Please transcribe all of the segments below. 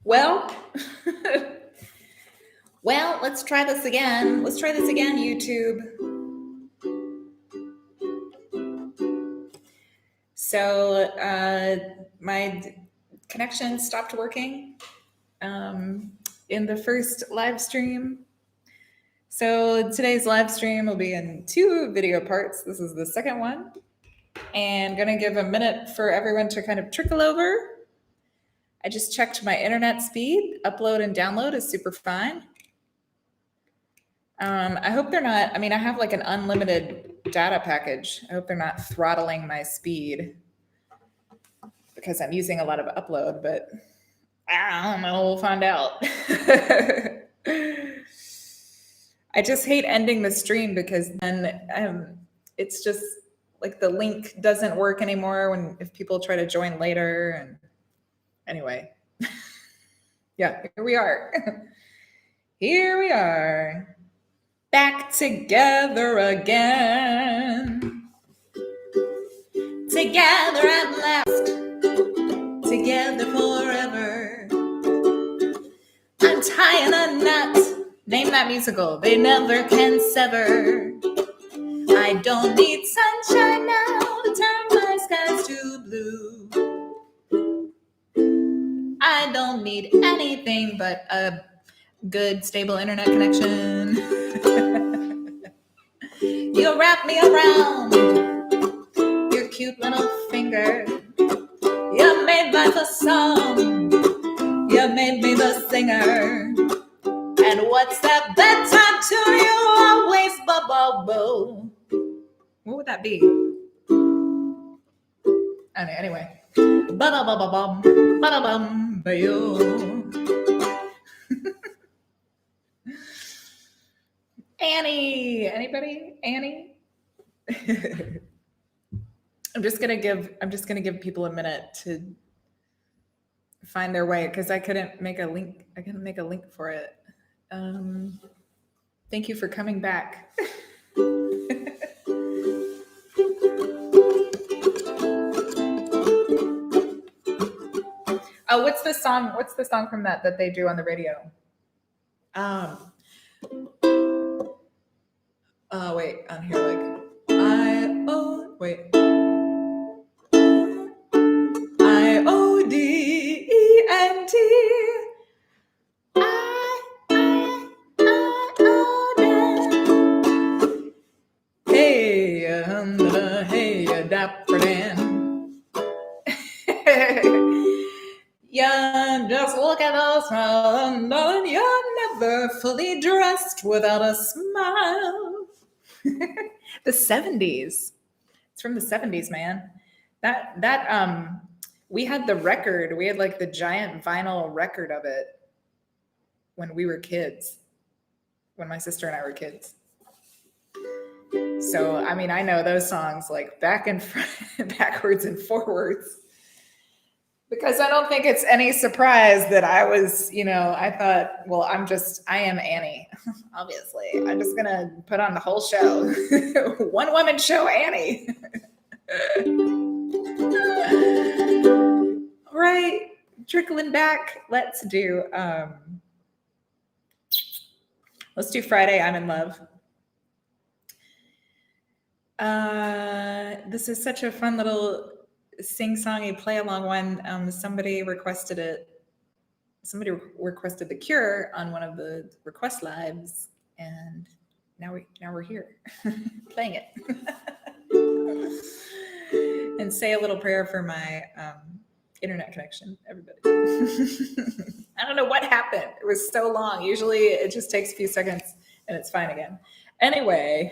Well, well, let's try this again. Let's try this again, YouTube. So my connection stopped working in the first live stream. So today's live stream will be in two video parts. This is the second one. And gonna give a minute for everyone to kind of trickle over. I just checked my internet speed. Upload and download is super fine. I hope they're not, I have like an unlimited data package. I hope they're not throttling my speed because I'm using a lot of upload, but I don't know, we'll find out. I just hate ending the stream because then it's just like the link doesn't work anymore if people try to join later. And anyway, yeah, here we are. Here we are. Back together again. Together at last. Together forever. I'm tying a knot. Name that musical. They never can sever. I don't need sunshine now to turn my skies to blue. I don't need anything but a good, stable internet connection. You wrap me around your cute little finger. You made life a song. You made me the singer. And what's that bedtime to you? Always bo-bo-bo. What would that be? Anyway. Ba-da-ba-ba-bum. Ba-da-bum. Ba-yo. Annie. Anybody? Annie? I'm just gonna give people a minute to find their way because I couldn't make a link. I couldn't make a link for it. Thank you for coming back. Oh, what's the song? What's the song from that they do on the radio? Wait, on here, like IODENT. Hey, dapper Dan. Yeah, just look at us, and you're never fully dressed without a smile. The 70s. It's from the 70s, man. That we had the record. We had like the giant vinyl record of it when we were kids. When my sister and I were kids. So, I know those songs like back and front, backwards and forwards. Because I don't think it's any surprise that I was, I thought, well, I am Annie, obviously. I'm just going to put on the whole show. One woman show, Annie. Right. Trickling back. Let's do Friday, I'm in Love. This is such a fun little sing-songy play-along one. Somebody requested it. Somebody requested The Cure on one of the request lives, and now we're here playing it. And say a little prayer for my internet connection, everybody. I don't know what happened. It was so long. Usually it just takes a few seconds and it's fine again. Anyway.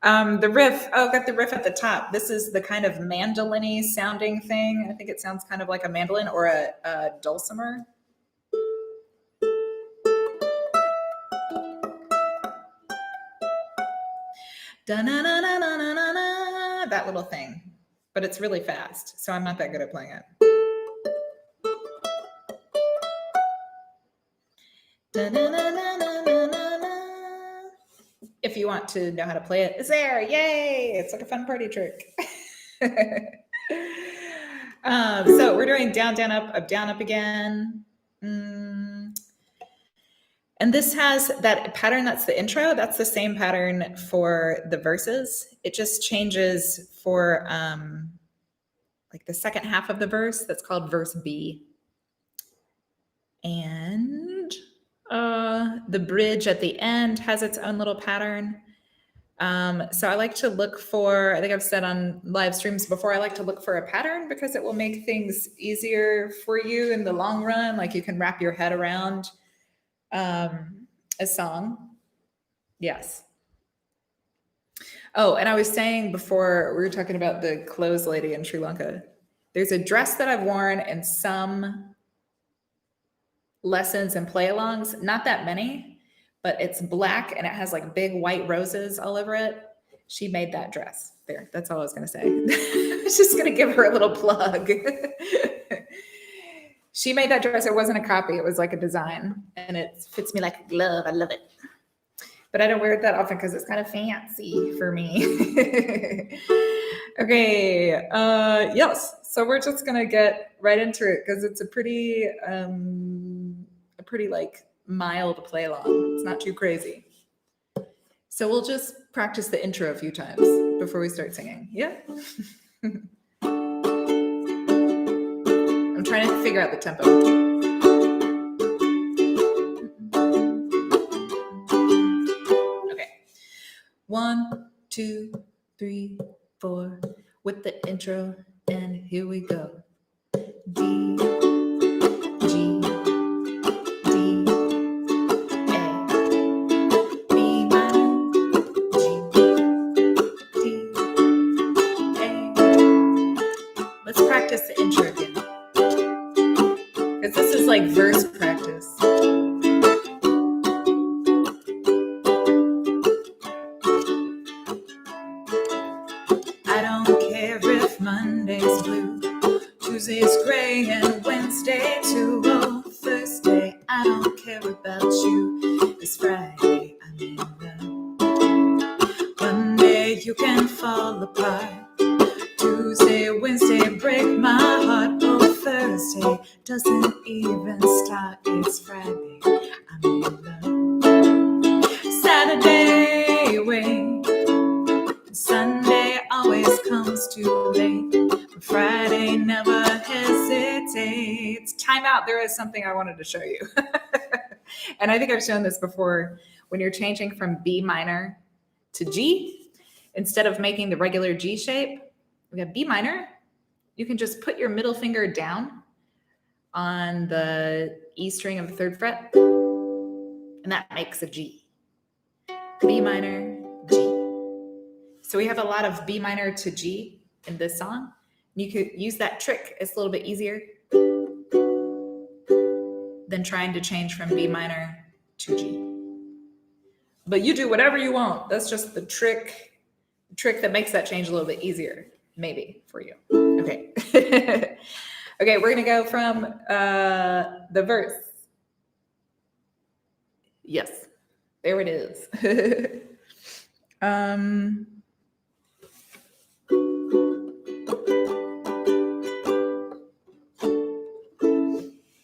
The riff, got the riff at the top. This is the kind of mandolin-y sounding thing. I think it sounds kind of like a mandolin or a dulcimer. Da-na-na-na-na-na-na, that little thing. But it's really fast, so I'm not that good at playing it. Da-na-na-na-na-na-na. If you want to know how to play it, it's there. Yay! It's like a fun party trick. So we're doing down, down, up again. And this has that pattern that's the intro. That's the same pattern for the verses. It just changes for like the second half of the verse. That's called verse B. And the bridge at the end has its own little pattern. So I like to look for, I think I've said on live streams before, I like to look for a pattern because it will make things easier for you in the long run. Like you can wrap your head around a song. Yes. Oh, and I was saying before, we were talking about the clothes lady in Sri Lanka. There's a dress that I've worn in some lessons and play-alongs, not that many, but it's black and it has like big white roses all over it. She made that dress. There, that's all I was going to say. I was just going to give her a little plug. She made that dress. It wasn't a copy. It was like a design and it fits me like a glove. I love it. But I don't wear it that often because it's kind of fancy for me. Okay. Yes. So we're just going to get right into it because it's a pretty like mild play along. It's not too crazy. So we'll just practice the intro a few times before we start singing. Yeah. I'm trying to figure out the tempo. Okay. 1, 2, 3, 4 with the intro, and here we go. D, G, D, A, B minor, G, D, A. Let's practice the intro again. Because this is like verse practice. I don't care if Monday's blue, Tuesday's gray, and Wednesday too. Oh, Thursday, I don't care about you. It's Friday, I'm in love. Monday, you can fall apart. Tuesday, Wednesday, break my heart. Oh, Thursday doesn't even start. It's Friday, I'm in love. Saturday, wait. Sunday always comes too late. But Friday never hesitates. Time out. There is something I wanted to show you. And I think I've shown this before. When you're changing from B minor to G, instead of making the regular G shape, we have B minor. You can just put your middle finger down on the E string of the 3rd fret, and that makes a G. B minor, G. So we have a lot of B minor to G in this song. You could use that trick. It's a little bit easier than trying to change from B minor to G. But you do whatever you want. That's just the trick that makes that change a little bit easier, maybe, for you. Okay. Okay, we're going to go from the verse. Yes, there it is.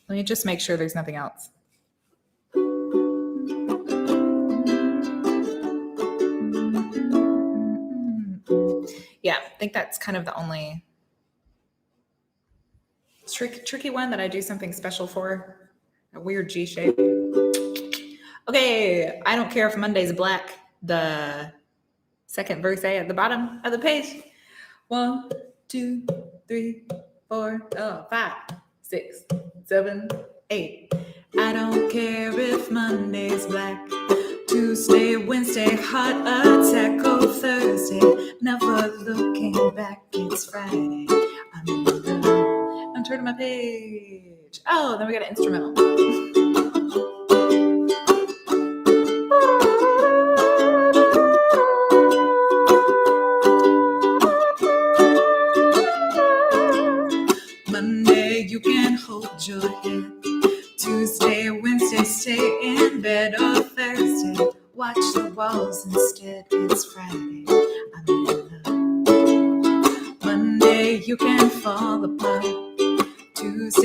Let me just make sure there's nothing else. Yeah, I think that's kind of the only tricky one that I do something special for. A weird G shape. Okay, I don't care if Monday's black. The second verse A at the bottom of the page. 1, 2, 3, 4, 5, 6, 7, 8. I don't care if Monday's black. Tuesday, Wednesday, heart attack. Oh, Thursday, never looking back. It's Friday, I'm in love. I'm turning my page. Oh, then we got an instrumental. Monday, you can hold your head. Tuesday, Wednesday, stay in bed. Oh, Thursday, watch the walls instead. It's Friday, I'm in love. Monday, you can fall apart.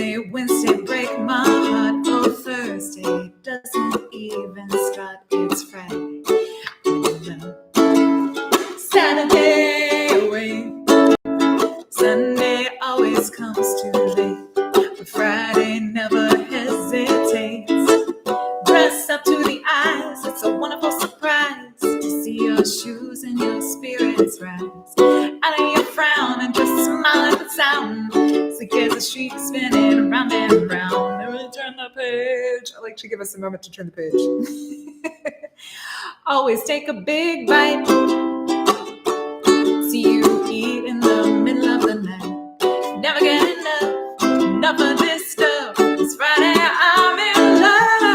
Tuesday, Wednesday, break my heart. Oh, Thursday doesn't even start. It's Friday. Saturday away. Sunday always comes too late. But Friday never hesitates. Dress up to the eyes. It's a wonderful surprise to see your shoes and your spirits rise. Out of your frown and just smile at the sound. So get the street spinning round and round. Never turn the page. I like to give us a moment to turn the page. Always take a big bite. See you eat in the middle of the night. Never get enough of this stuff. It's Friday, I'm in love.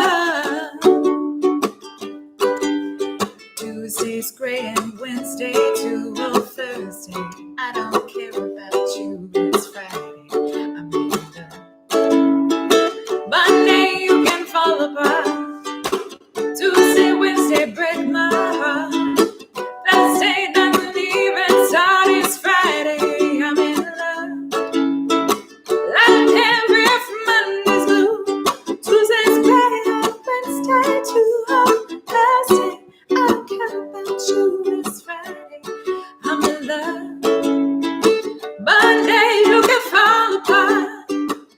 Tuesday's great and Wednesday too. Oh, Thursday, I don't care about you. It's Friday, I'm in love. Monday, you can fall apart. Tuesday, Wednesday, break my heart. Thursday doesn't even start. It's Friday, I'm in love. Like every Monday's blue. Tuesday's great and Wednesday too. Oh, Thursday, I don't care about you. It's Friday, I'm in love. Monday, you can fall apart.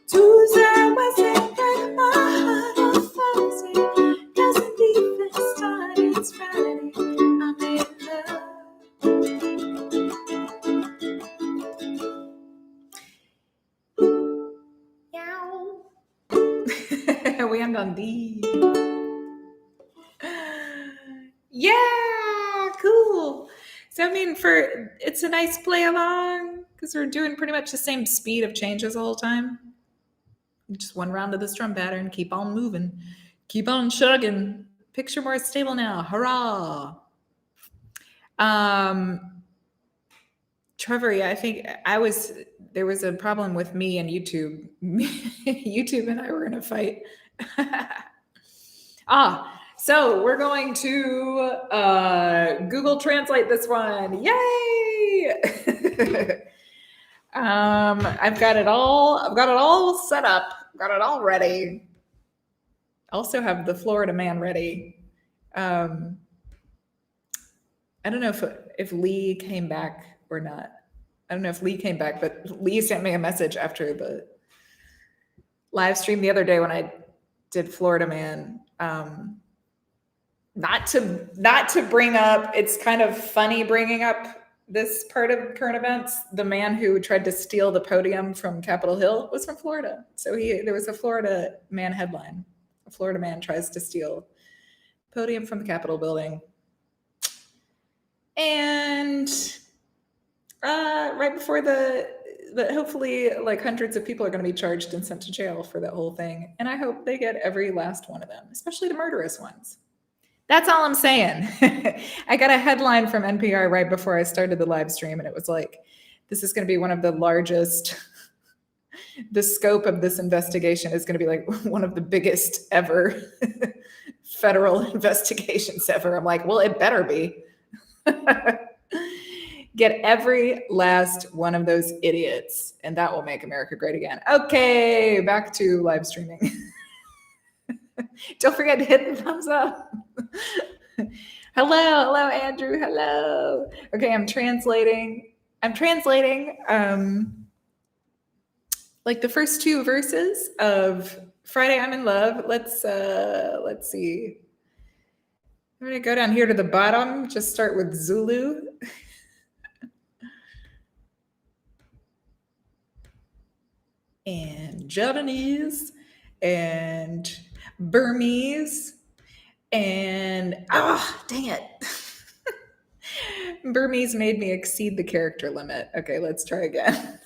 Tuesday, Wednesday, break my heart. Oh, Thursday doesn't even start. It's Friday, I'm in love. We end on D. Yeah, cool. So I mean, it's a nice play along because we're doing pretty much the same speed of changes the whole time. Just one round of this drum pattern. Keep on moving. Keep on chugging. Picture more stable now. Hurrah! Trevor, yeah, I think there was a problem with me and YouTube. YouTube and I were in a fight. So we're going to Google Translate this one. Yay! I've got it all set up. Got it all ready. Also have the Florida man ready. I don't know if Lee came back or not. I don't know if Lee came back, but Lee sent me a message after the live stream the other day when I did Florida Man. Not to bring up, it's kind of funny bringing up this part of current events. The man who tried to steal the podium from Capitol Hill was from Florida. So there was a Florida man headline. A Florida man tries to steal podium from the Capitol building. And right before the hopefully like hundreds of people are going to be charged and sent to jail for that whole thing. And I hope they get every last one of them, especially the murderous ones. That's all I'm saying. I got a headline from NPR right before I started the live stream, and it was like, this is going to be one of the largest, the scope of this investigation is going to be like one of the biggest ever federal investigations ever. I'm like, well, it better be. Get every last one of those idiots, and that will make America great again. Okay, back to live streaming. Don't forget to hit the thumbs up. Hello, Andrew. Hello. Okay, I'm translating. Like the first two verses of Friday I'm in Love. Let's see. I'm gonna go down here to the bottom. Just start with Zulu. And Japanese and Burmese and dang it. Burmese made me exceed the character limit. Okay, let's try again.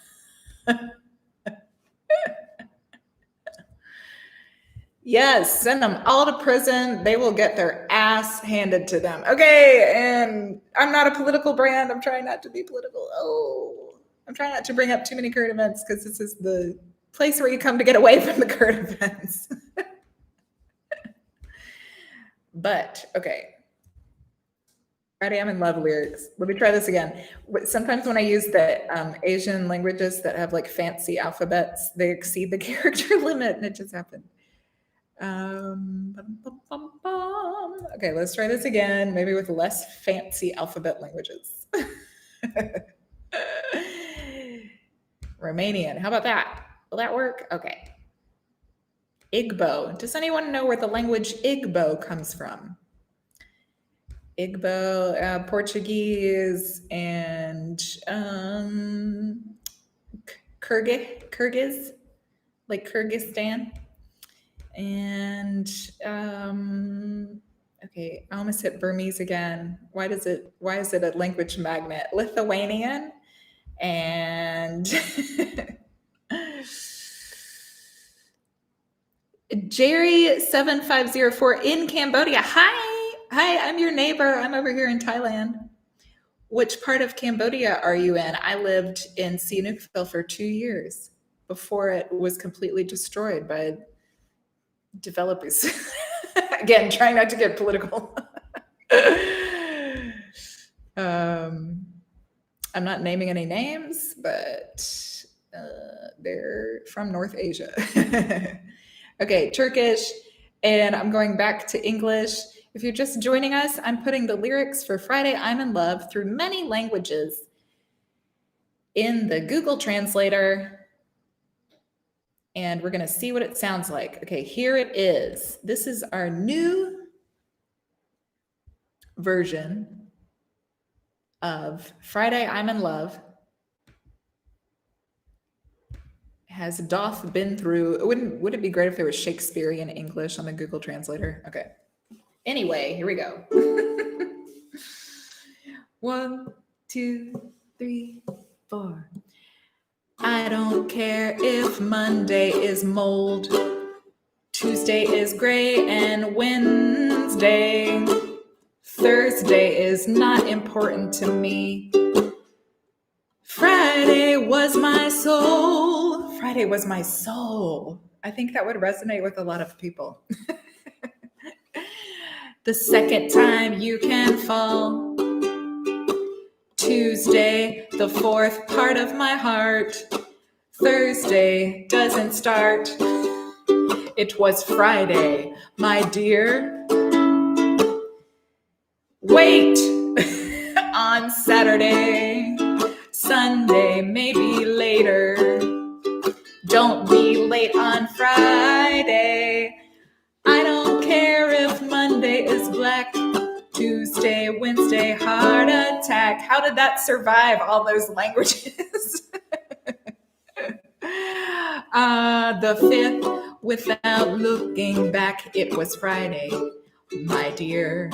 Yes, send them all to prison. They will get their ass handed to them. Okay, and I'm not a political brand. I'm trying not to be political. I'm trying not to bring up too many current events because this is the place where you come to get away from the current events. But, okay. Friday, I'm in love lyrics. Let me try this again. Sometimes when I use the Asian languages that have like fancy alphabets, they exceed the character limit, and it just happened. Okay, let's try this again, maybe with less fancy alphabet languages. Romanian, how about that? Will that work? Okay. Igbo. Does anyone know where the language Igbo comes from? Igbo, Portuguese, and Kyrgyz, like Kyrgyzstan. And okay, I almost hit Burmese again. Why is it a language magnet? Lithuanian and Jerry7504 in Cambodia. Hi, I'm your neighbor. I'm over here in Thailand. Which part of Cambodia are you in? I lived in Sihanoukville for 2 years before it was completely destroyed by developers. Again, trying not to get political. I'm not naming any names, but they're from North Asia. Okay, Turkish, and I'm going back to English. If you're just joining us, I'm putting the lyrics for Friday I'm in Love through many languages in the Google Translator, and we're going to see what it sounds like. Okay, here it is. This is our new version of Friday I'm in Love. Has doth been through, would it be great if there was Shakespearean English on the Google Translator? Okay. Anyway, here we go. 1, 2, 3, 4. I don't care if Monday is mold, Tuesday is gray, and Wednesday, Thursday is not important to me. Friday was my soul. Friday was my soul. I think that would resonate with a lot of people. The second time you can fall. Tuesday, the fourth part of my heart. Thursday doesn't start. It was Friday, my dear. Wait on Saturday. Sunday, maybe later. Don't be late on Friday. I don't care if Monday is black. Tuesday, Wednesday, heart attack. How did that survive all those languages? The fifth, without looking back, it was Friday, my dear.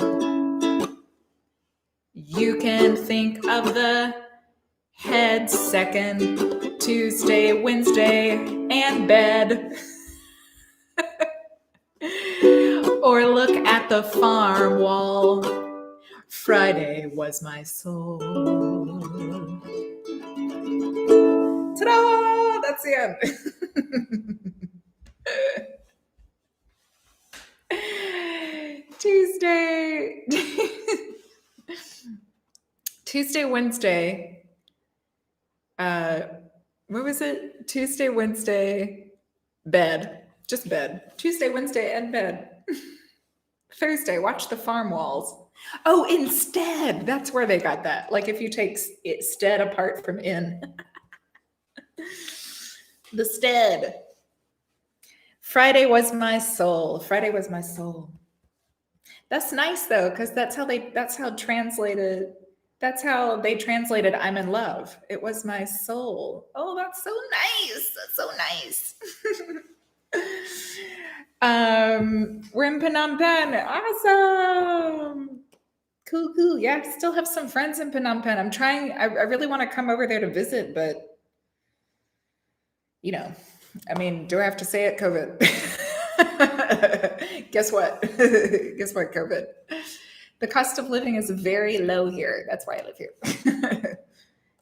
You can think of the head second, Tuesday, Wednesday, and bed. Or look at the farm wall. Friday was my soul. Ta-da! That's the end. Tuesday, Wednesday. What was it? Tuesday, Wednesday, bed. Just bed. Tuesday, Wednesday, and bed. Thursday, watch the farm walls. Oh, instead. That's where they got that. Like if you take stead apart from in. The stead. Friday was my soul. Friday was my soul. That's nice though, because that's how they translated I'm in love. It was my soul. Oh, that's so nice. That's so nice. We're in Phnom Penh. Awesome. Cool. Yeah, I still have some friends in Phnom Penh. I really want to come over there to visit, but do I have to say it? COVID. Guess what? COVID. The cost of living is very low here. That's why I live here.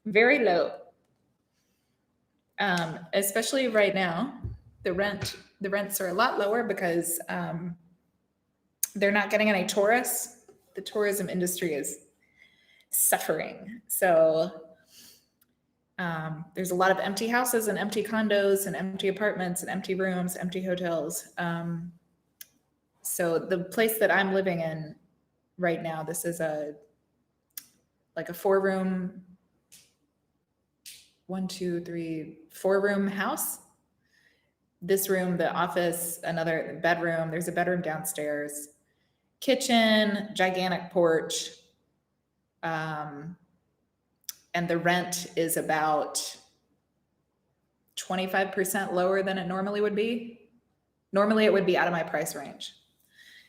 Very low. Especially right now, the rents are a lot lower because they're not getting any tourists. The tourism industry is suffering. So there's a lot of empty houses and empty condos and empty apartments and empty rooms, empty hotels. So the place that I'm living in right now, this is a 4-room, 4-room house. This room, the office, another bedroom. There's a bedroom downstairs, kitchen, gigantic porch. And the rent is about 25% lower than it normally would be. Normally it would be out of my price range.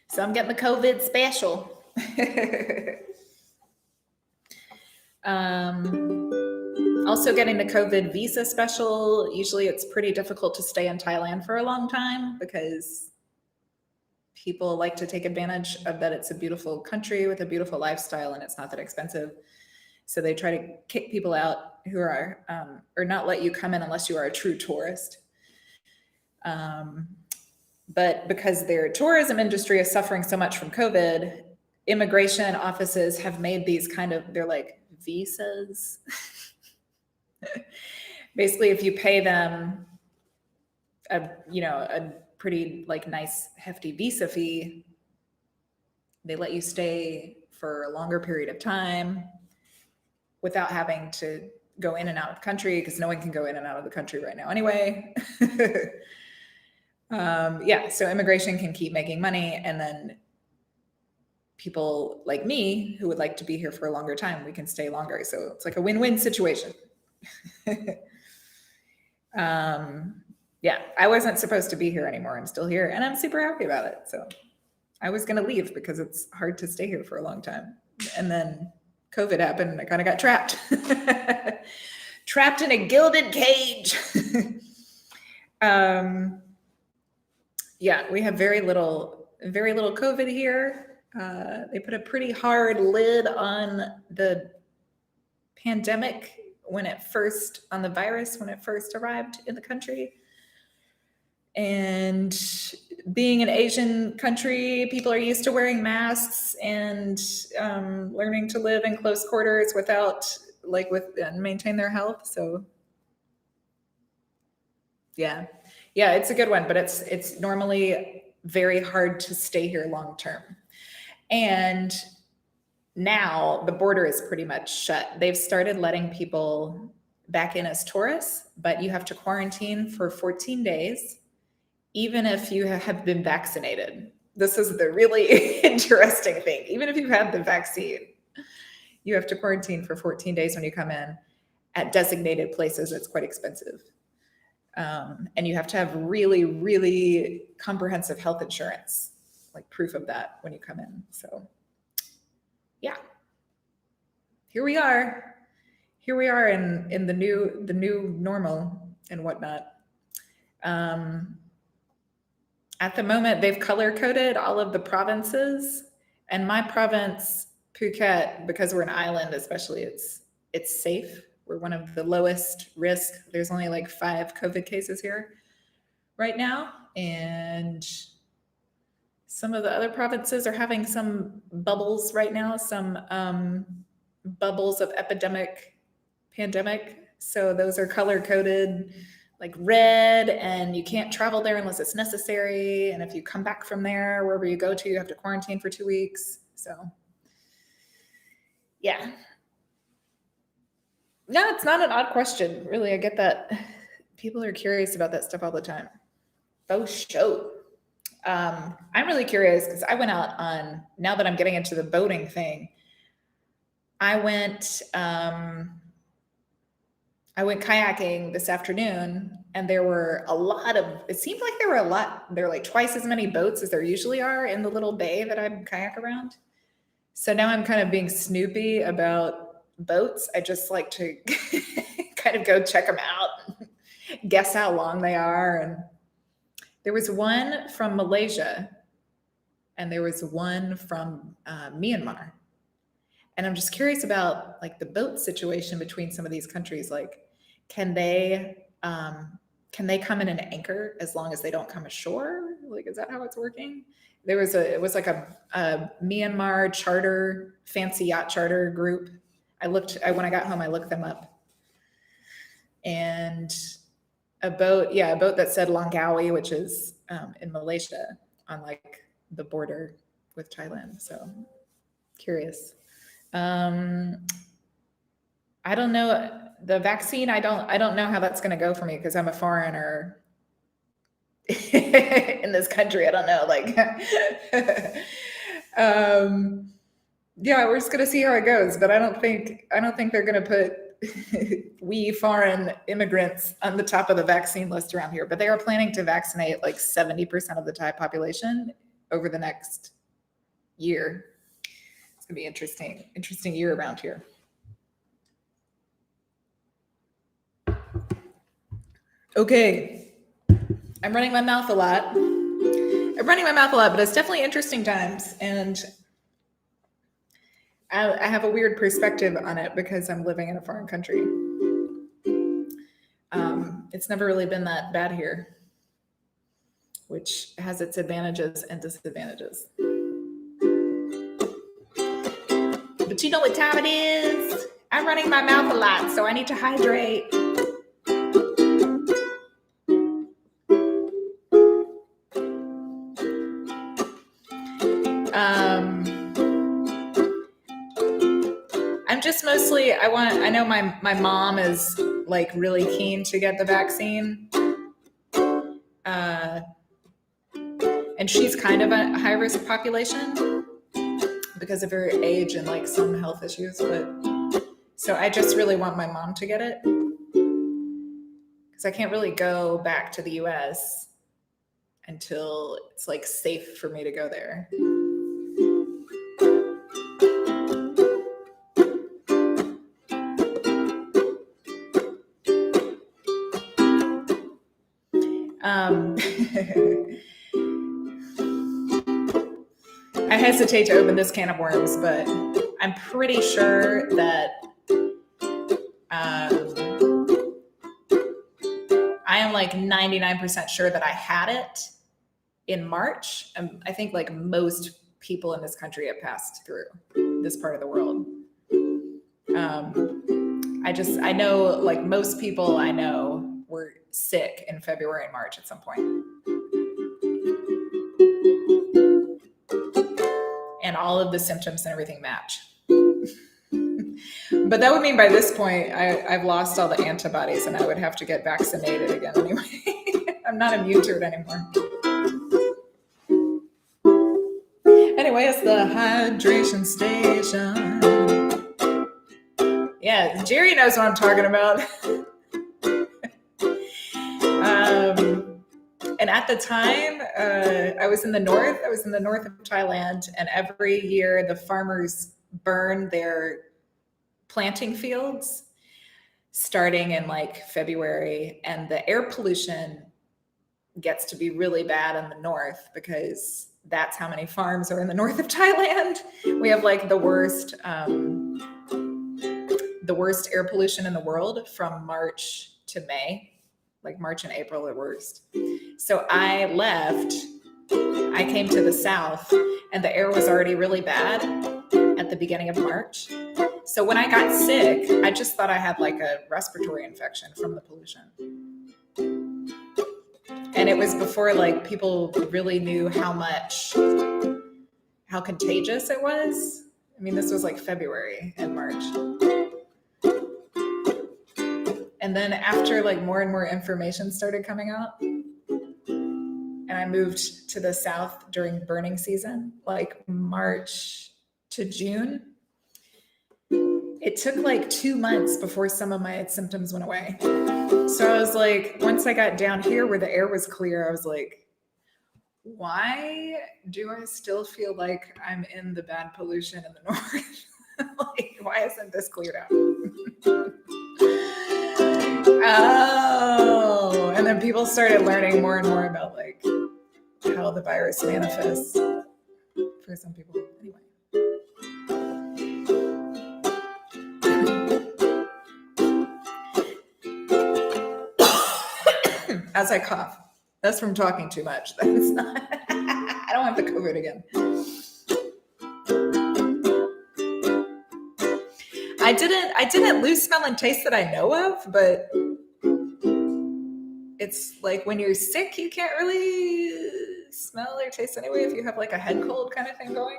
So I'm getting the COVID special. Also getting the COVID visa special. Usually it's pretty difficult to stay in Thailand for a long time because people like to take advantage of that it's a beautiful country with a beautiful lifestyle and it's not that expensive. So they try to kick people out who are, or not let you come in unless you are a true tourist. But because their tourism industry is suffering so much from COVID, immigration offices have made these they're like visas. Basically, if you pay them a pretty nice hefty visa fee, they let you stay for a longer period of time without having to go in and out of the country, because no one can go in and out of the country right now anyway. So immigration can keep making money, and then people like me who would like to be here for a longer time, we can stay longer. So it's like a win-win situation. I wasn't supposed to be here anymore. I'm still here and I'm super happy about it. So I was going to leave because it's hard to stay here for a long time. And then COVID happened and I kind of got trapped. Trapped in a gilded cage. We have very little COVID here. They put a pretty hard lid on the pandemic on the virus when it first arrived in the country. And being an Asian country, people are used to wearing masks and learning to live in close quarters and maintain their health. So yeah, it's a good one, but it's normally very hard to stay here long term. And now the border is pretty much shut. They've started letting people back in as tourists, but you have to quarantine for 14 days, even if you have been vaccinated. This is the really interesting thing. Even if you have the vaccine, you have to quarantine for 14 days when you come in at designated places. It's quite expensive. And you have to have really, really comprehensive health insurance, like proof of that when you come in. So yeah, here we are in the new normal and whatnot. At the moment, they've color coded all of the provinces, and my province, Phuket, because we're an island, especially, it's safe. We're one of the lowest risk. There's only 5 COVID cases here right now, and some of the other provinces are having some bubbles right now, some bubbles of pandemic. So those are color coded, like red, and you can't travel there unless it's necessary. And if you come back from there, wherever you go to, you have to quarantine for 2 weeks. So yeah. No, it's not an odd question. Really, I get that. People are curious about that stuff all the time. Faux show. I'm really curious because I went out now that I'm getting into the boating thing, I went kayaking this afternoon, and there were it seemed like there were like twice as many boats as there usually are in the little bay that I kayak around. So now I'm kind of being snoopy about boats. I just like to kind of go check them out, guess how long they are. And there was one from Malaysia and there was one from Myanmar. And I'm just curious about the boat situation between some of these countries. Can they come in and anchor as long as they don't come ashore? Is that how it's working? It was like a Myanmar fancy yacht charter group When I got home, I looked them up. And a boat that said Langkawi, which is in Malaysia on like the border with Thailand. So curious. I don't know the vaccine. I don't know how that's going to go for me because I'm a foreigner in this country. I don't know. Like, yeah, we're just going to see how it goes. But I don't think they're going to put we foreign immigrants on the top of the vaccine list around here. But they are planning to vaccinate like 70% of the Thai population over the next year. It's going to be interesting year around here. Okay. I'm running my mouth a lot, but it's definitely interesting times. And I have a weird perspective on it because I'm living in a foreign country. It's never really been that bad here, which has its advantages and disadvantages. But you know what time it is? I'm running my mouth a lot, so I need to hydrate. I'm just mostly, I know my mom is like really keen to get the vaccine. And she's kind of a high risk population because of her age and like some health issues. But so I just really want my mom to get it because I can't really go back to the US until it's like safe for me to go there. I hesitate to open this can of worms, but I'm pretty sure that I am like 99% sure that I had it in March. I think like most people in this country have passed through this part of the world. I know like most people I know were sick in February and March at some point. And all of the symptoms and everything match. But that would mean by this point, I've lost all the antibodies and I would have to get vaccinated again anyway. I'm not immune to it anymore. Anyway, it's the hydration station. Yeah, Jerry knows what I'm talking about. And at the time, I was in the north. I was in the north of Thailand, and every year the farmers burn their planting fields starting in like February, and the air pollution gets to be really bad in the north because that's how many farms are in the north of Thailand. We have like the worst air pollution in the world from March to May. Like March and April are worst. So I left, I came to the south, and the air was already really bad at the beginning of March. So when I got sick, I just thought I had like a respiratory infection from the pollution. And it was before like people really knew how contagious it was. I mean, this was like February and March. And then after like more and more information started coming out, and I moved to the south during burning season, like March to June, it took like 2 months before some of my symptoms went away. So I was like, once I got down here where the air was clear, I was like, why do I still feel like I'm in the bad pollution in the north? Like, why isn't this cleared out? Oh, and then people started learning more and more about like how the virus manifests for some people. Anyway. As I cough. That's from talking too much. That's not, I don't have the COVID again. I didn't lose smell and taste that I know of, but it's like when you're sick, you can't really smell or taste anyway if you have like a head cold kind of thing going.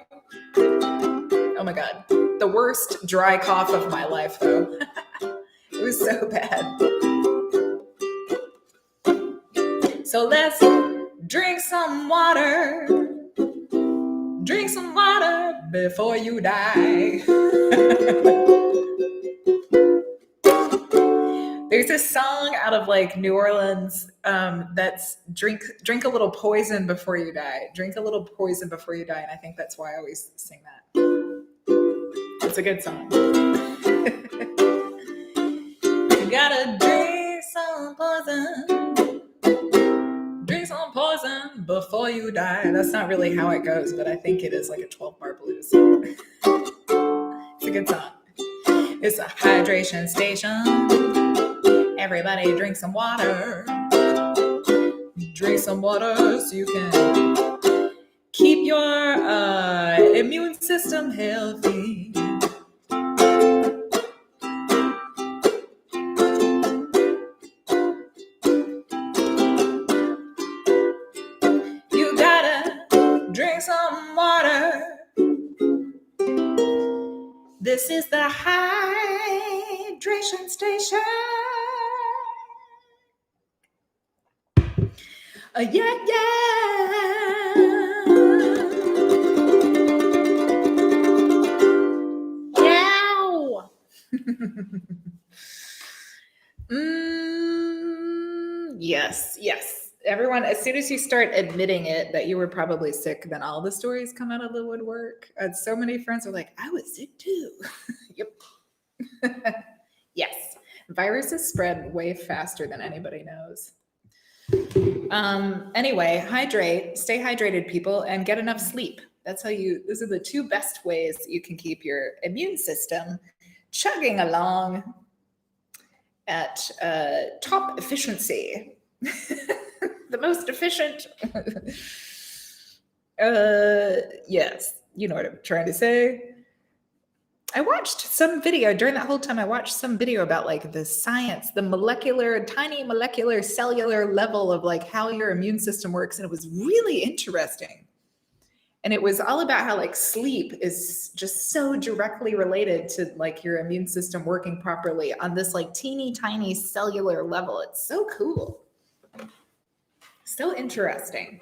Oh my God. The worst dry cough of my life, though. It was so bad. So let's drink some water. Drink some water before you die. There's a song out of like New Orleans that's drink a little poison before you die. Drink a little poison before you die. And I think that's why I always sing that. It's a good song. You gotta drink some poison. Drink some poison before you die. That's not really how it goes, but I think it is like a 12-bar blues. It's a good song. It's a hydration station. Everybody drink some water. Drink some water so you can keep your immune system healthy. You gotta drink some water. This is the hydration station. Yeah. Yow. Yes. Everyone, as soon as you start admitting it that you were probably sick, then all the stories come out of the woodwork. And so many friends are like, I was sick too. Yep. Yes. Viruses spread way faster than anybody knows. Anyway, stay hydrated, people, and get enough sleep. Those are the two best ways you can keep your immune system chugging along at top efficiency. The most efficient. Yes, you know what I'm trying to say. I watched some video during that whole time. I watched some video about like the science, the tiny molecular cellular level of like how your immune system works. And it was really interesting. And it was all about how like sleep is just so directly related to like your immune system working properly on this like teeny tiny cellular level. It's so cool. So interesting.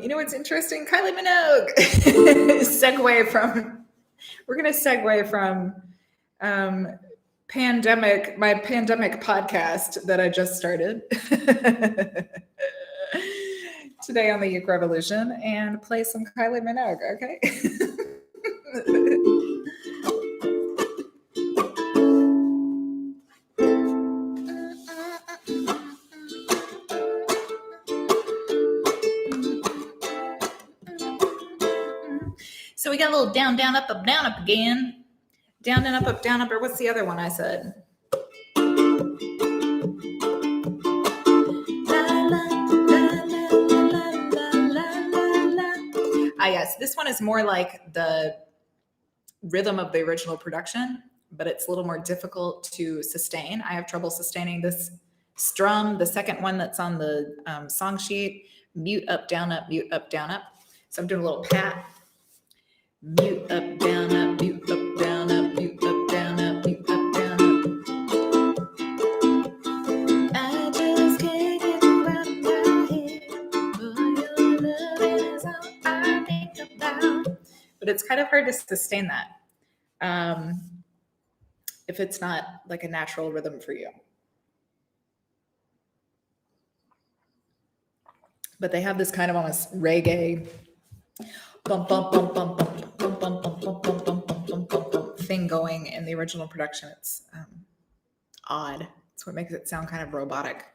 You know what's interesting? Kylie Minogue. We're going to segue from my pandemic podcast that I just started today on the Uke Revolution and play some Kylie Minogue, okay? So we got a little down, down, up again. Down and up, down, up. Or what's the other one I said? Yes. This one is more like the rhythm of the original production, but it's a little more difficult to sustain. I have trouble sustaining this strum. The second one that's on the song sheet, mute, up, down, up, mute, up, down, up. So I'm doing a little pat. Mute, up, down, up, mute, up, down, up, mute, up, down, up, mute, up, down, up. I just can't get you out of my head. Oh, your love is all I think about. But it's kind of hard to sustain that if it's not like a natural rhythm for you. But they have this kind of almost reggae bump, bump, bump, bump, bump, bump, bump, bump, bump, bump, bump, bump, bump, bump, bump thing going in the original production. It's odd. It's what makes it sound kind of robotic.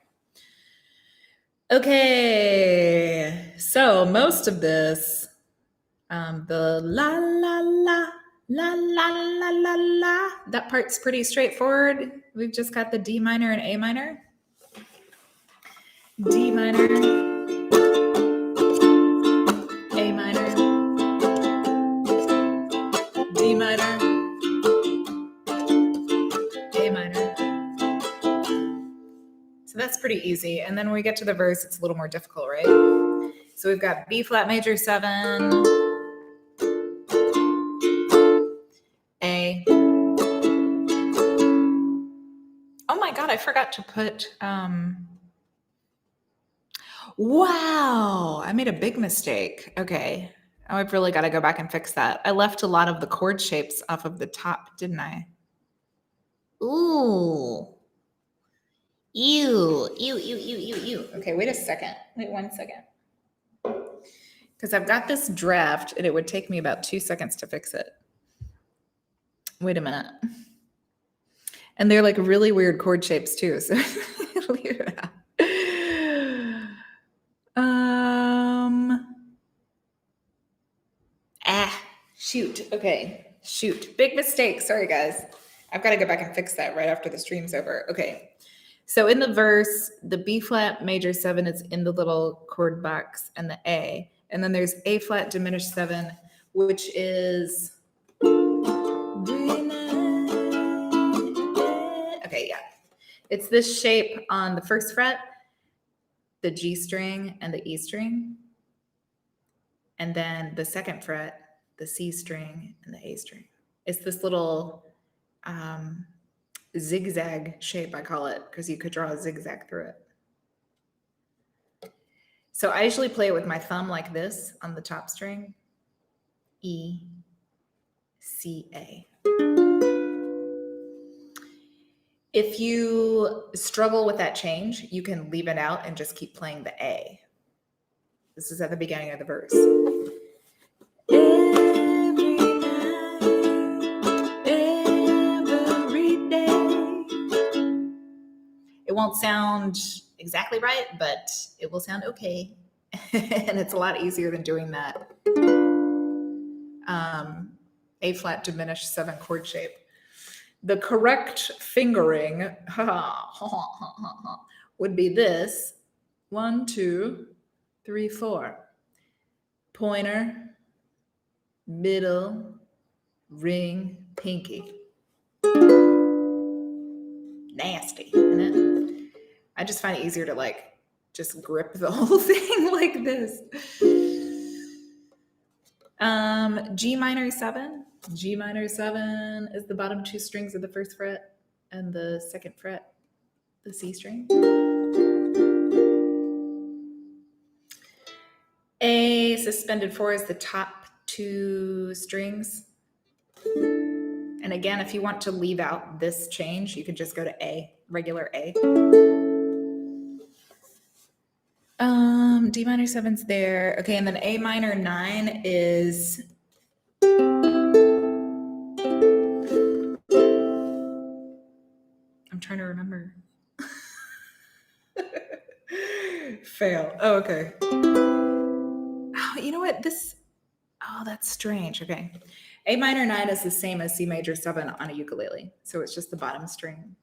Okay, so most of this, the la la la la la la la la, that part's pretty straightforward. We've just got the D minor and A minor. D minor, A minor, So that's pretty easy. And then when we get to the verse, it's a little more difficult, right? So we've got B flat major 7, A. Oh my God, I forgot to put, wow, I made a big mistake. Okay. Oh, I've really got to go back and fix that. I left a lot of the chord shapes off of the top, didn't I? Ooh. Ew. Okay, wait a second. Wait 1 second. Because I've got this draft and it would take me about 2 seconds to fix it. Wait a minute. And they're like really weird chord shapes too. So leave it out. Shoot. Okay. Shoot. Big mistake. Sorry, guys. I've got to go back and fix that right after the stream's over. Okay. So in the verse, the B flat major 7 is in the little chord box and the A. And then there's A flat diminished 7, which is. Okay, yeah. It's this shape on the first fret, the G string and the E string. And then the second fret, the C string and the A string. It's this little zigzag shape, I call it, because you could draw a zigzag through it. So I usually play it with my thumb like this on the top string. E, C, A. If you struggle with that change, you can leave it out and just keep playing the A. This is at the beginning of the verse. Every night, every day. It won't sound exactly right, but it will sound okay. And it's a lot easier than doing that A flat diminished 7 chord shape. The correct fingering would be this. 1, 2, 3, 4. Pointer, middle, ring, pinky. Nasty, isn't it? I just find it easier to like just grip the whole thing like this. G minor 7. G minor 7 is the bottom 2 strings of the first fret and the second fret, the C string. A suspended 4 is the top 2 strings. And again, if you want to leave out this change, you could just go to A, regular A. D minor 7's there. Okay, and then A minor 9 is I'm trying to remember. Fail. Oh, okay. Oh, you know what? That's strange. Okay. A minor 9 is the same as C major 7 on a ukulele. So it's just the bottom string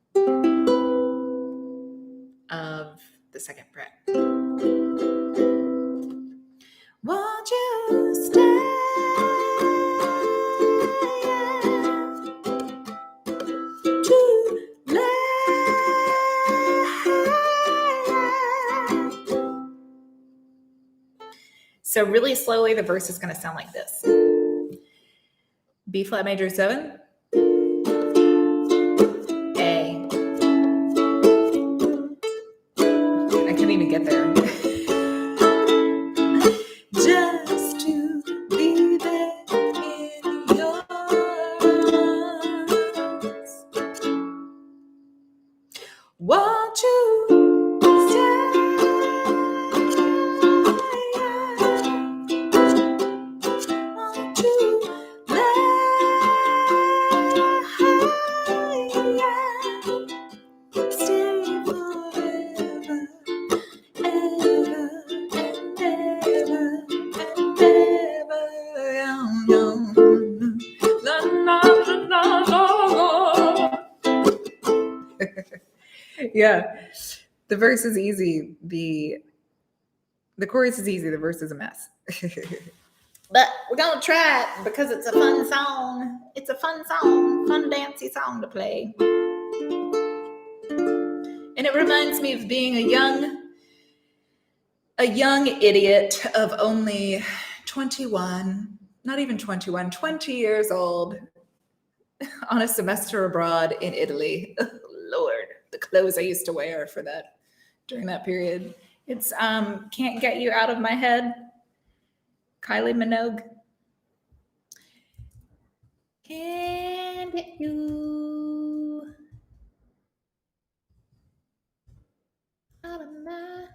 of the second fret. Won't you stay? So really slowly, the verse is going to sound like this. B flat major 7, A. I couldn't even get there. Just to be there in your arms. Won't you stay? Won't you stay forever, ever and ever and ever. Yeah, the verse is easy. The chorus is easy. The verse is a mess. But we're going to try it because it's a fun song. It's a fun song, fun dancey song to play. And it reminds me of being a young idiot of only 21, not even 21, 20 years old on a semester abroad in Italy. Lord, the clothes I used to wear for that during that period. It's Can't Get You Out of My Head. Kylie Minogue. Can't get you out of my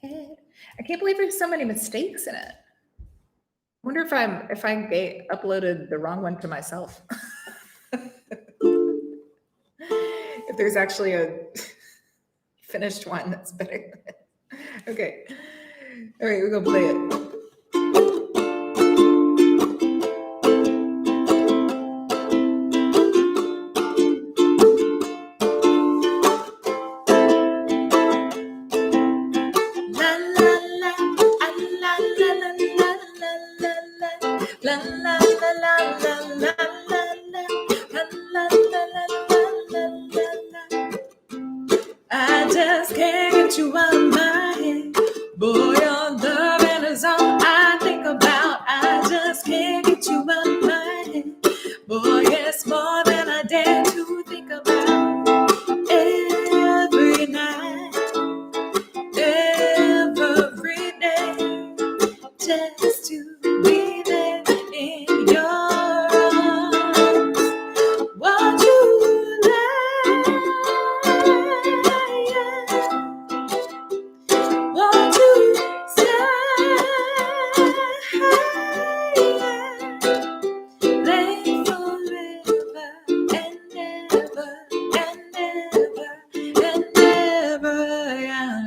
head. I can't believe there's so many mistakes in it. I wonder if I uploaded the wrong one to myself. If there's actually a finished one that's better. Okay. All right, we're gonna play it. I just can't get you out of my head. Boy, your loving is all I think about. I just can't get you out of my head. Boy, it's more than I dare to think about. Every night, every day, just to be there in your arms. Won't you lie? Won't you stay? Lay forever and ever and ever and ever. Yeah.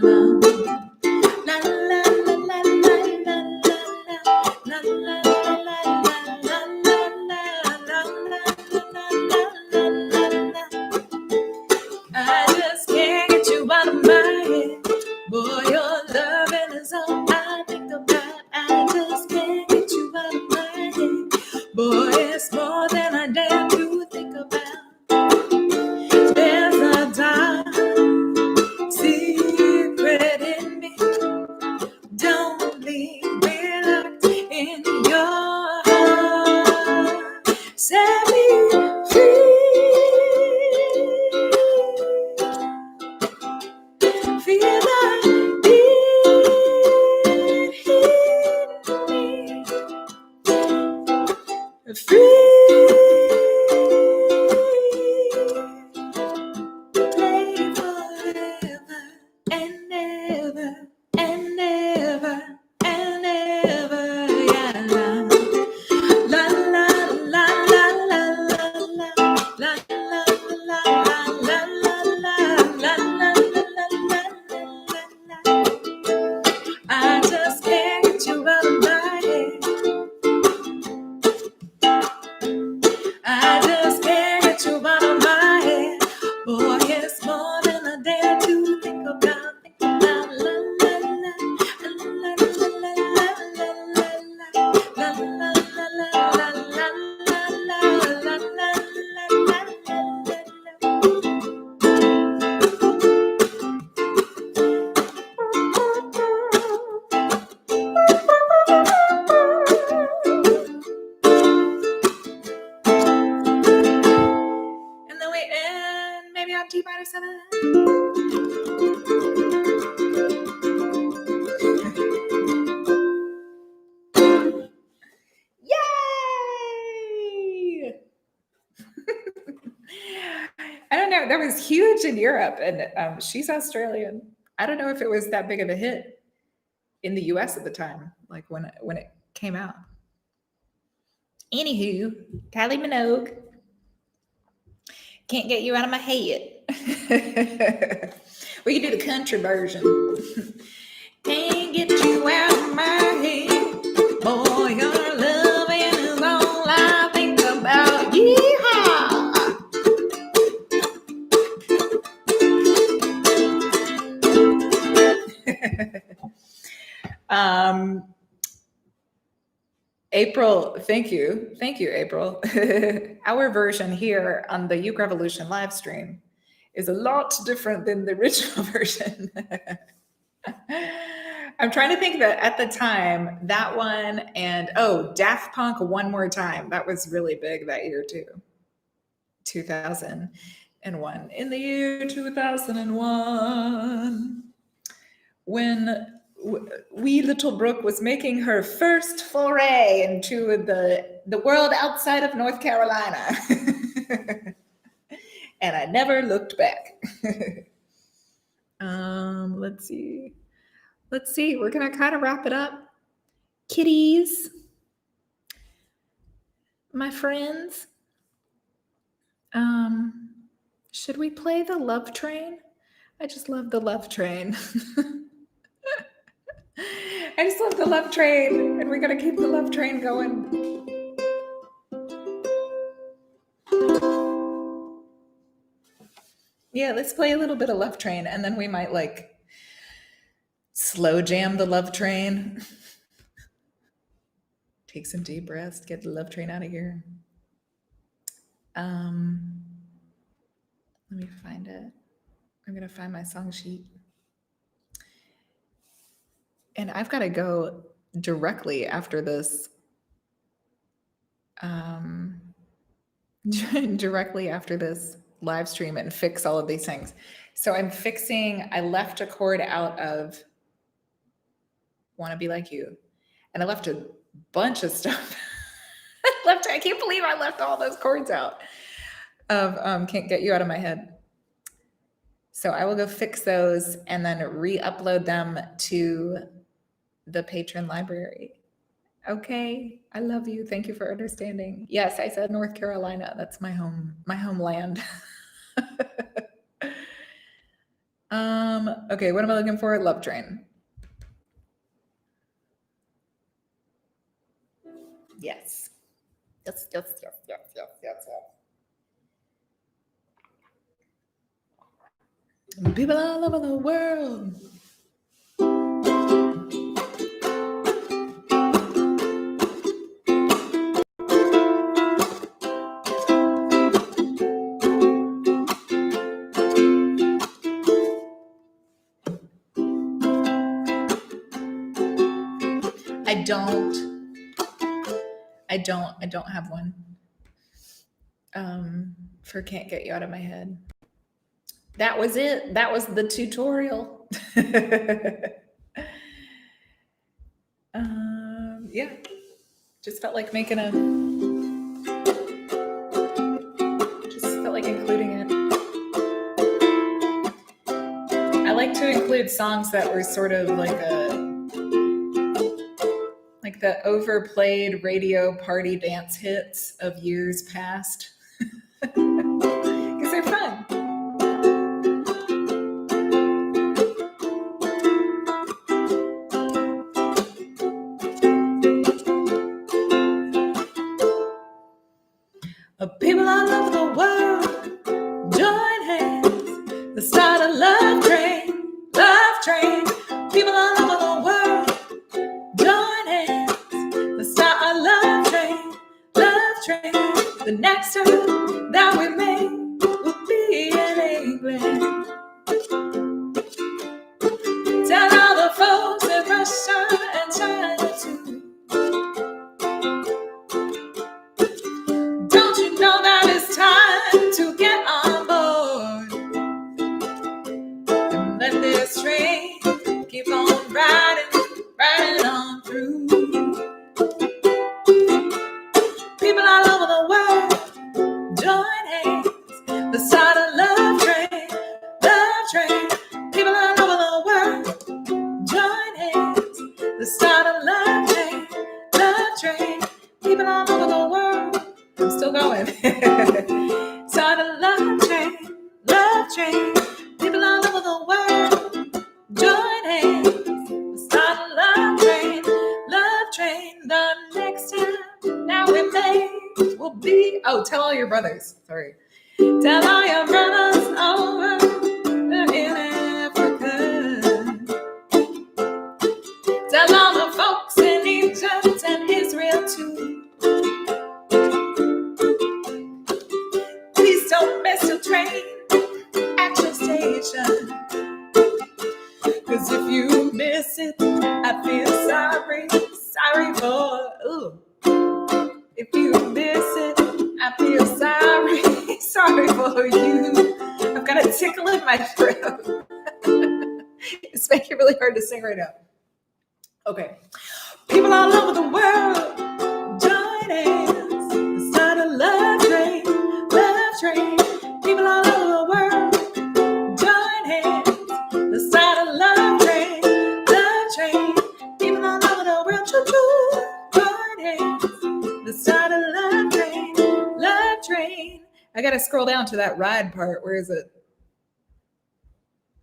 La la la la la la la la la I just can't get you out of my head. Boy, your loving is all I think about. I just can't get you out of my head. Boy, it's more than I dare to think about. There's a dark secret in me. Don't leave me locked in your heart. Set me free. Feel the beat in me. Free. Play forever and ever and ever and ever. Yeah. La la la la la la la la la la la la la la la. I just can't get you out of my head. I just can't get you out of my head. Boy, it's more than I dare to think about. Think about la la la la la la la la la and then we end maybe on T minor 7. Yay! I don't know. That was huge in Europe, and she's Australian. I don't know if it was that big of a hit in the US at the time, like when it came out. Anywho, Kylie Minogue, Can't Get You Out of My Head. We can do the country version. Can't get you out of my head. Boy, your loving is all I think about. Yeehaw! April, thank you, April. Our version here on the Uke Revolution live stream is a lot different than the original version. I'm trying to think that at the time, that one and Daft Punk One More Time. That was really big that year too. 2001. In the year 2001, when wee little Brooke was making her first foray into the world outside of North Carolina. And I never looked back. Let's see. We're going to kind of wrap it up. Kitties, my friends, should we play the Love Train? I just love the Love Train. I just love the Love Train, and we're going to keep the Love Train going. Yeah, let's play a little bit of Love Train, and then we might like slow jam the Love Train. Take some deep breaths, get the Love Train out of here. Let me find it. I'm going to find my song sheet. And I've got to go directly after this. Directly after this live stream and fix all of these things. So I left a chord out of Wanna Be Like You. And I left a bunch of stuff. I can't believe I left all those chords out of Can't Get You Out of My Head. So I will go fix those and then re-upload them to the Patreon library. Okay, I love you. Thank you for understanding. Yes, I said North Carolina. That's my homeland. Okay, what am I looking for? Love Train. Yes. Yes. People all over the world. I don't have one for Can't Get You Out of My Head. That was it. That was the tutorial. Yeah, just felt like including it. I like to include songs that were sort of like the overplayed radio party dance hits of years past. Because they're fun. People all over the world, join hands. Let's start a love train, love train. People all over the world, join hands. Let's start a love train, love train. The next time that we make will be in England. Tell all the folks in Russia and China too. Don't you know that it's time to get on board and let this train keep on riding on through. People all over the world, join hands. Let's start a love train, love train. People all over the world, join hands. Let's start a love train, love train. People all over the world. I'm still going. Start a love train, love train. People all over the world, join hands. Start a love train, love train. The next time now we make will be. Oh, tell all your brothers. Sorry. Tell all your brothers over in Africa. Tell all the folks in Egypt and Israel too. Don't miss your train at celebration. Cause if you miss it, I feel sorry for, ooh. If you miss it, I feel sorry for you. I've got a tickle in my throat. It's making it really hard to sing right now. Okay. People all over the world, join hands. Start a love train, love train. People all over the world, join hands. Start a love train, love train. People all over the world, choo-choo, join hands. Start a love train, love train. I gotta scroll down to that ride part. Where is it?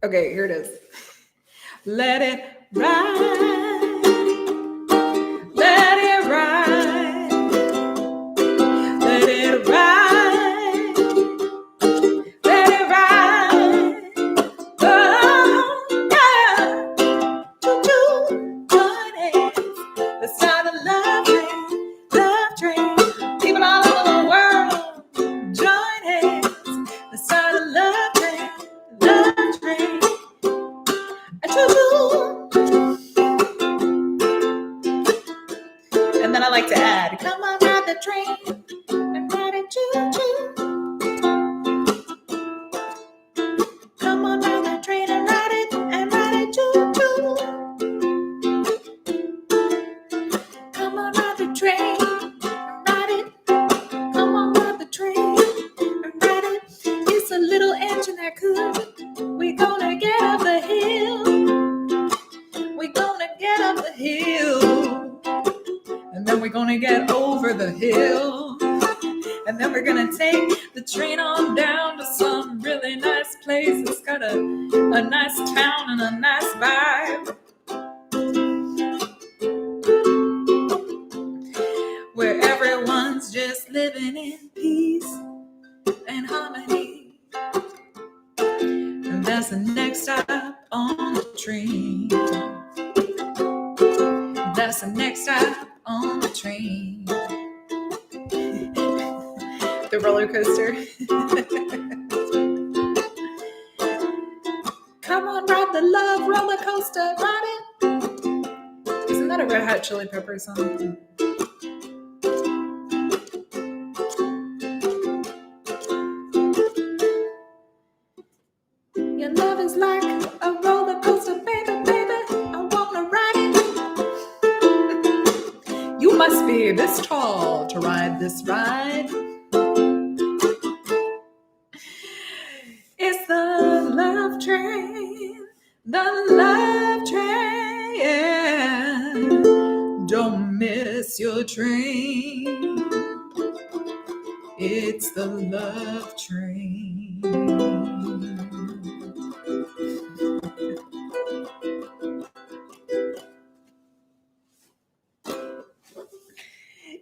Okay, here it is. Let it ride. Let it ride. Let it ride. Let it ride. Oh, yeah. Choo-choo, join hands. Let's start a love train, love train. People all over the world, join hands. Let's start a love train, love train. And then I like to add, come on, ride the train and ride it, choo-choo. Come on, ride the train and ride it, choo-choo. Come on, ride the train and ride it. Come on, ride the train and ride it. It's a little engine that could. We're gonna get up the hill. We're gonna get up the hill. And then we're gonna get over the hill. And then we're gonna take the train on down to some really nice place. It's got a nice town and a nice vibe. Where everyone's just living in peace and harmony. And that's the next stop on the train. That's the next stop on the train. The roller coaster. Come on, ride the love roller coaster, ride it. Isn't that a Red Hot Chili Peppers song? Your love is like a roller coaster, baby, baby. I wanna ride it. You must be this tall to ride this ride. It's the love train, the love train. Don't miss your train. It's the love train.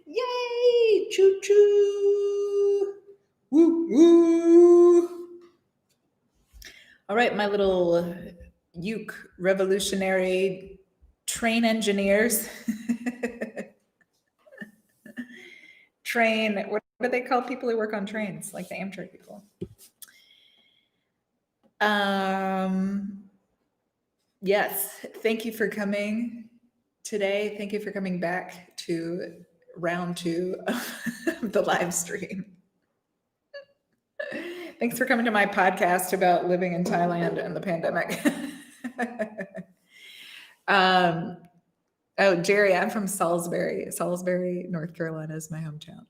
Yay! Choo-choo! Woo woo! All right, my little uke revolutionary train engineers. Train, what do they call people who work on trains? Like the Amtrak people. Yes, thank you for coming today. Thank you for coming back to round 2 of the live stream. Thanks for coming to my podcast about living in Thailand and the pandemic. Oh, Jerry, I'm from Salisbury. Salisbury, North Carolina is my hometown.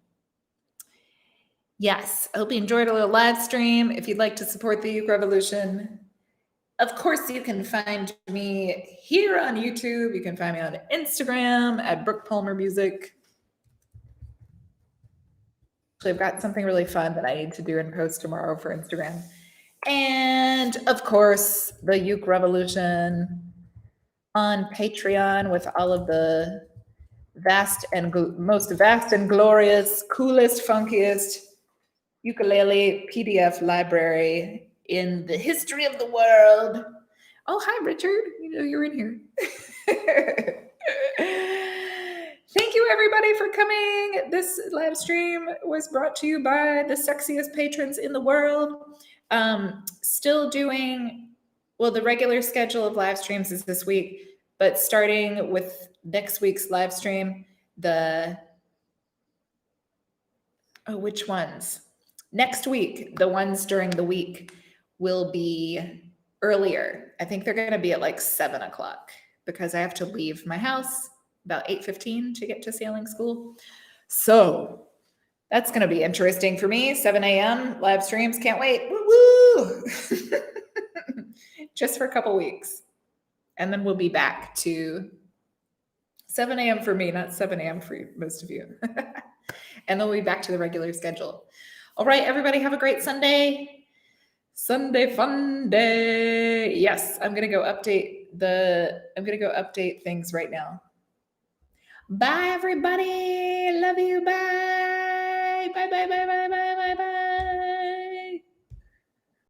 Yes, I hope you enjoyed a little live stream. If you'd like to support the Uke Revolution, of course, you can find me here on YouTube. You can find me on Instagram at Brooke Palmer Music. I've got something really fun that I need to do and post tomorrow for Instagram. And of course, the Uke Revolution on Patreon with all of the most vast and glorious, coolest, funkiest ukulele PDF library in the history of the world. Oh, hi, Richard. You know you're in here. Thank you, everybody, for coming. This live stream was brought to you by the sexiest patrons in the world. Still doing, well, the regular schedule of live streams is this week, but starting with next week's live stream, which ones? Next week, the ones during the week will be earlier. I think they're going to be at like 7 o'clock because I have to leave my house about 8:15 to get to sailing school. So that's going to be interesting for me. 7 a.m. live streams. Can't wait. Woo-woo! Just for a couple weeks. And then we'll be back to 7 a.m. for me, not 7 a.m. for most of you. And then we'll be back to the regular schedule. All right, everybody, have a great Sunday. Sunday fun day. Yes, I'm gonna go update things right now. Bye, everybody. Love you. Bye. Bye, bye, bye, bye, bye, bye, bye.